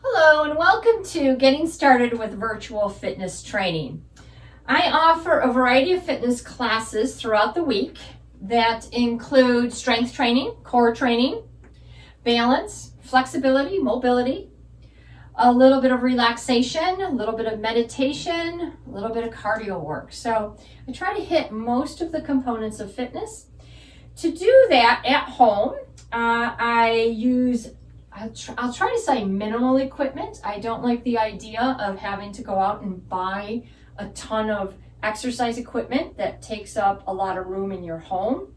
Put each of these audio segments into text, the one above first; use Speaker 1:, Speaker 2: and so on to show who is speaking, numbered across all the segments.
Speaker 1: Hello and welcome to Getting Started with Virtual Fitness Training. I offer a variety of fitness classes throughout the week that include strength training, core training, balance, flexibility, mobility, a little bit of relaxation, a little bit of meditation, a little bit of cardio work. So I try to hit most of the components of fitness. To do that at home, I'll try to say minimal equipment. I don't like the idea of having to go out and buy a ton of exercise equipment that takes up a lot of room in your home.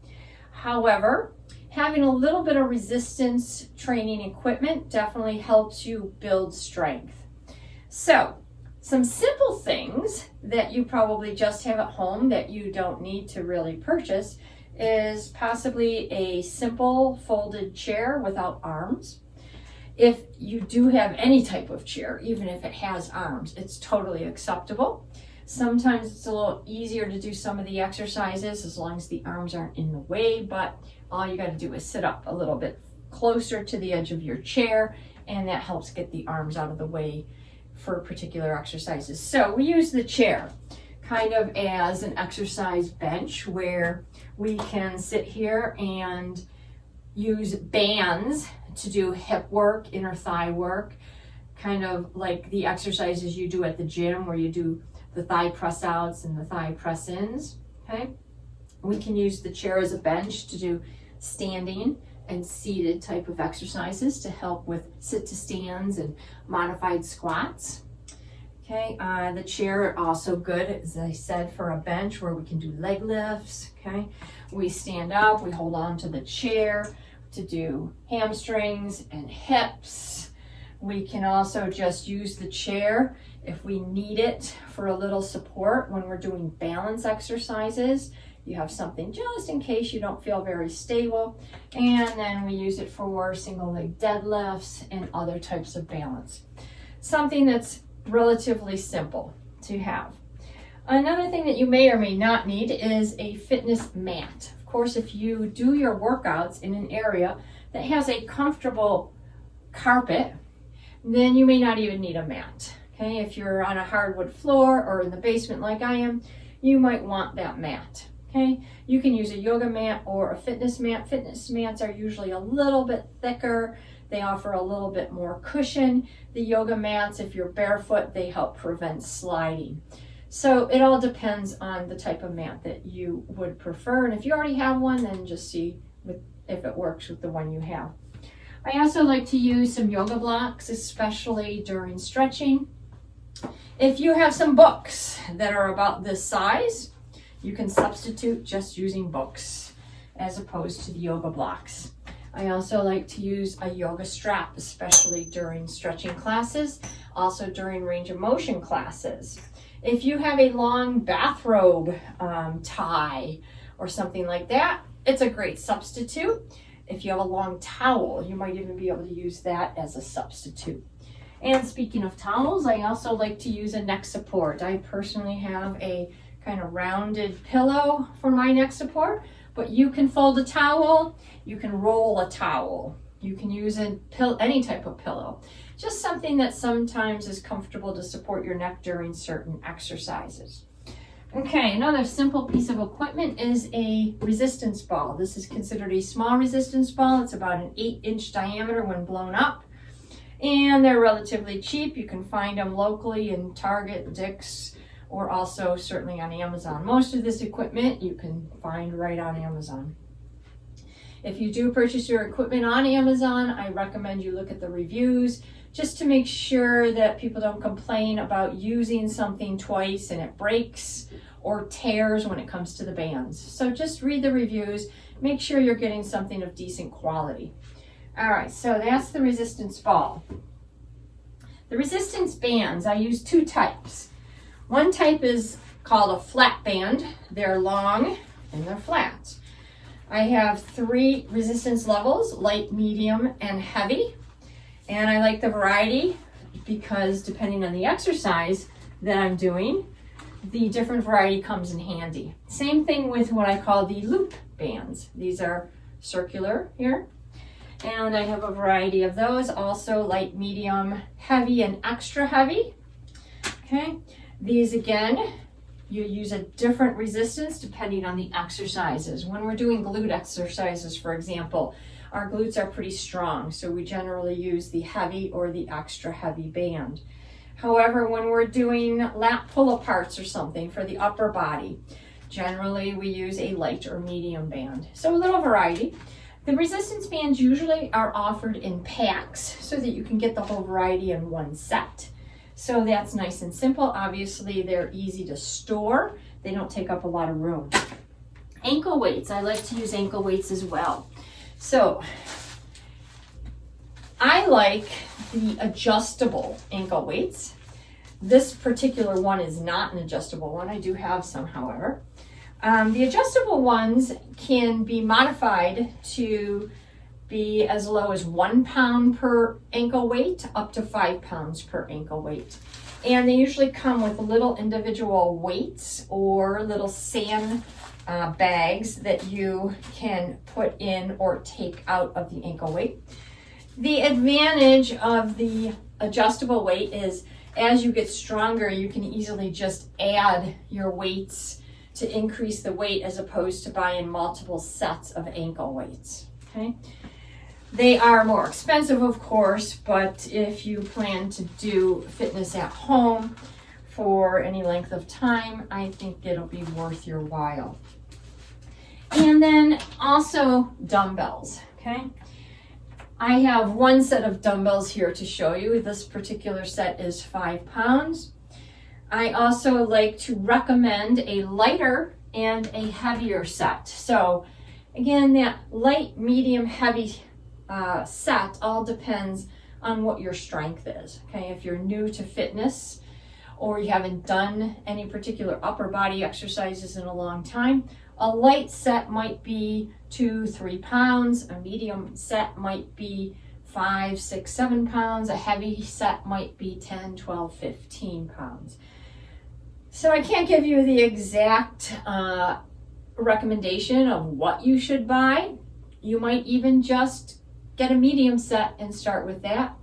Speaker 1: However, having a little bit of resistance training equipment definitely helps you build strength. So, some simple things that you probably just have at home that you don't need to really purchase is possibly a simple folded chair without arms. If you do have any type of chair, even if it has arms, it's totally acceptable. Sometimes it's a little easier to do some of the exercises as long as the arms aren't in the way, but all you got to do is sit up a little bit closer to the edge of your chair, and that helps get the arms out of the way for particular exercises. So we use the chair kind of as an exercise bench where we can sit here and use bands to do hip work, inner thigh work, kind of like the exercises you do at the gym where you do the thigh press outs and the thigh press ins, okay? We can use the chair as a bench to do standing and seated type of exercises to help with sit to stands and modified squats. Okay, the chair also good, as I said, for a bench where we can do leg lifts, okay? We stand up, we hold on to the chair to do hamstrings and hips. We can also just use the chair if we need it for a little support when we're doing balance exercises. You have something just in case you don't feel very stable. And then we use it for single leg deadlifts and other types of balance. Something that's relatively simple to have. Another thing that you may or may not need is a fitness mat. Of course, if you do your workouts in an area that has a comfortable carpet, then you may not even need a mat. Okay, if you're on a hardwood floor or in the basement like I am, you might want that mat. Okay, you can use a yoga mat or a fitness mat. Fitness mats are usually a little bit thicker. They offer a little bit more cushion. The yoga mats, if you're barefoot, they help prevent sliding. So it all depends on the type of mat that you would prefer. And if you already have one, then just see if it works with the one you have. I also like to use some yoga blocks, especially during stretching. If you have some books that are about this size, you can substitute just using books as opposed to the yoga blocks. I also like to use a yoga strap, especially during stretching classes, also during range of motion classes. If you have a long bathrobe tie or something like that, it's a great substitute. If you have a long towel, you might even be able to use that as a substitute. And speaking of towels, I also like to use a neck support. I personally have a kind of rounded pillow for my neck support, but you can fold a towel, you can roll a towel, you can use any type of pillow. Just something that sometimes is comfortable to support your neck during certain exercises. Okay, another simple piece of equipment is a resistance ball. This is considered a small resistance ball. It's about an 8-inch diameter when blown up. And they're relatively cheap. You can find them locally in Target, Dick's, or also certainly on Amazon. Most of this equipment you can find right on Amazon. If you do purchase your equipment on Amazon, I recommend you look at the reviews just to make sure that people don't complain about using something twice and it breaks or tears when it comes to the bands. So just read the reviews, make sure you're getting something of decent quality. All right, so that's the resistance ball. The resistance bands, I use two types. One type is called a flat band. They're long and they're flat. I have 3 resistance levels, light, medium, and heavy. And I like the variety because depending on the exercise that I'm doing, the different variety comes in handy. Same thing with what I call the loop bands. These are circular here. And I have a variety of those, also light, medium, heavy, and extra heavy. Okay, these again, you use a different resistance depending on the exercises. When we're doing glute exercises, for example, our glutes are pretty strong, so we generally use the heavy or the extra heavy band. However, when we're doing lat pull-aparts or something for the upper body, generally we use a light or medium band. So a little variety. The resistance bands usually are offered in packs so that you can get the whole variety in one set. So that's nice and simple. Obviously, they're easy to store. They don't take up a lot of room. Ankle weights. I like to use ankle weights as well. So I like the adjustable ankle weights. This particular one is not an adjustable one. I do have some, however. The adjustable ones can be modified to be as low as 1 pound per ankle weight up to 5 pounds per ankle weight. And they usually come with little individual weights or little sand bags that you can put in or take out of the ankle weight. The advantage of the adjustable weight is as you get stronger, you can easily just add your weights to increase the weight as opposed to buying multiple sets of ankle weights. Okay. They are more expensive, of course, but if you plan to do fitness at home for any length of time, I think it'll be worth your while. And then also dumbbells, okay? I have one set of dumbbells here to show you. This particular set is 5 pounds. I also like to recommend a lighter and a heavier set. So again, that light, medium, heavy set all depends on what your strength is. Okay, if you're new to fitness or you haven't done any particular upper body exercises in a long time, a light set might be 2-3 pounds, a medium set might be 5, 6, 7 pounds, a heavy set might be 10, 12, 15 pounds. So I can't give you the exact recommendation of what you should buy. You might even just get a medium set and start with that,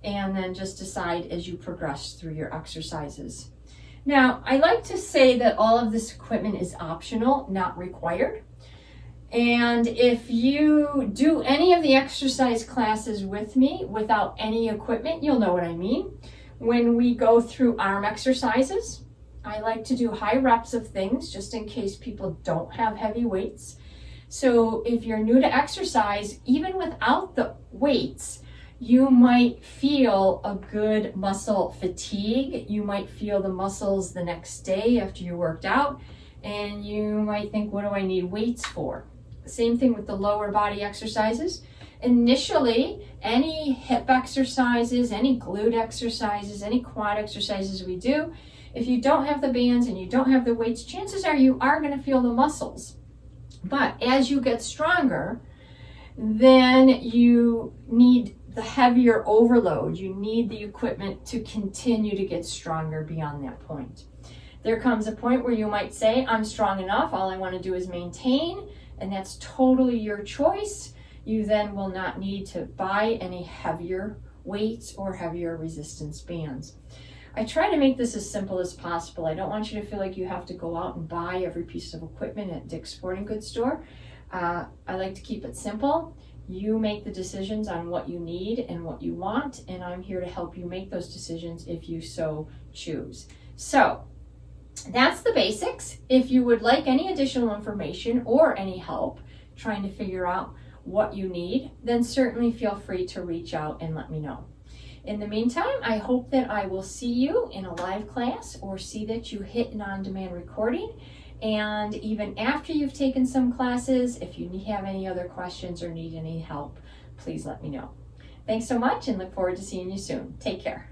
Speaker 1: and then just decide as you progress through your exercises. Now, I like to say that all of this equipment is optional, not required. And if you do any of the exercise classes with me without any equipment, you'll know what I mean. When we go through arm exercises, I like to do high reps of things just in case people don't have heavy weights. So if you're new to exercise, even without the weights, you might feel a good muscle fatigue. You might feel the muscles the next day after you worked out, and you might think, what do I need weights for? Same thing with the lower body exercises. Initially, any hip exercises, any glute exercises, any quad exercises we do, if you don't have the bands and you don't have the weights, chances are you are going to feel the muscles. But as you get stronger, then you need the heavier overload. You need the equipment to continue to get stronger beyond that point. There comes a point where you might say, I'm strong enough, all I want to do is maintain, and that's totally your choice. You then will not need to buy any heavier weights or heavier resistance bands. I try to make this as simple as possible. I don't want you to feel like you have to go out and buy every piece of equipment at Dick's Sporting Goods store. I like to keep it simple. You make the decisions on what you need and what you want, and I'm here to help you make those decisions if you so choose. So that's the basics. If you would like any additional information or any help trying to figure out what you need, then certainly feel free to reach out and let me know. In the meantime, I hope that I will see you in a live class or see that you hit an on-demand recording. And even after you've taken some classes, if you have any other questions or need any help, please let me know. Thanks so much and look forward to seeing you soon. Take care.